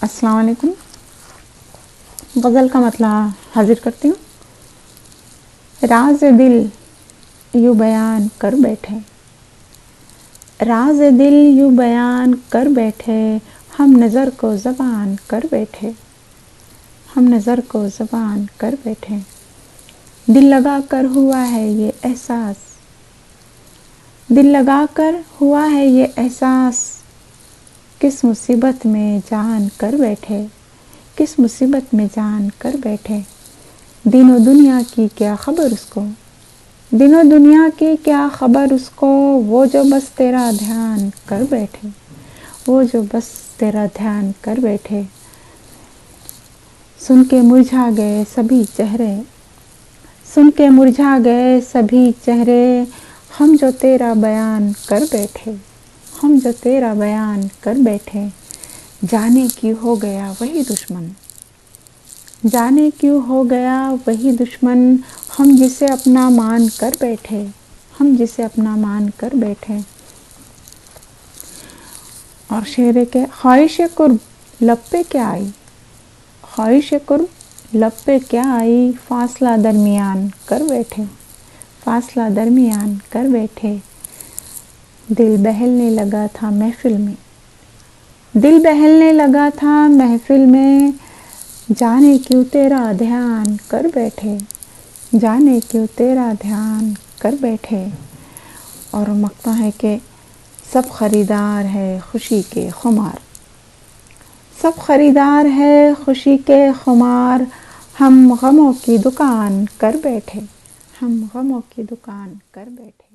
अस्सलाम वालेकुम। गज़ल का मतलब हाजिर करती हूँ। राज़ दिल यूँ बयान कर बैठे, राज़ दिल यूँ बयान कर बैठे, हम नज़र को ज़बान कर बैठे, हम नज़र को ज़बान कर बैठे। दिल लगा कर हुआ है ये एहसास, दिल लगा कर हुआ है ये एहसास, किस मुसीबत में जान कर बैठे, किस मुसीबत में जान कर बैठे। दिनों दुनिया की क्या खबर उसको, दिनों दुनिया की क्या खबर उसको, वो जो बस तेरा ध्यान कर बैठे, वो जो बस तेरा ध्यान कर बैठे। सुन के मुरझा गए सभी चेहरे, सुन के मुरझा गए सभी चेहरे, हम जो तेरा बयान कर बैठे, हम जो तेरा बयान कर बैठे। जाने क्यों हो गया वही दुश्मन, जाने क्यों हो गया वही दुश्मन, हम जिसे अपना मान कर बैठे, हम जिसे अपना मान कर बैठे। और शेर के ख्वाहिश कुर्ब लब पे क्या आई, ख्वाहिश कुर्ब लब पे क्या आई, फासला दरमियान कर बैठे, फासला दरमियान कर बैठे। दिल बहलने लगा था महफिल में, दिल बहलने लगा था महफिल में, जाने क्यों तेरा ध्यान कर बैठे, जाने क्यों तेरा ध्यान कर बैठे। और मकता है कि सब खरीदार है खुशी के खुमार, सब खरीदार है खुशी के खुमार, हम गमों की दुकान कर बैठे, हम गमों की दुकान कर बैठे।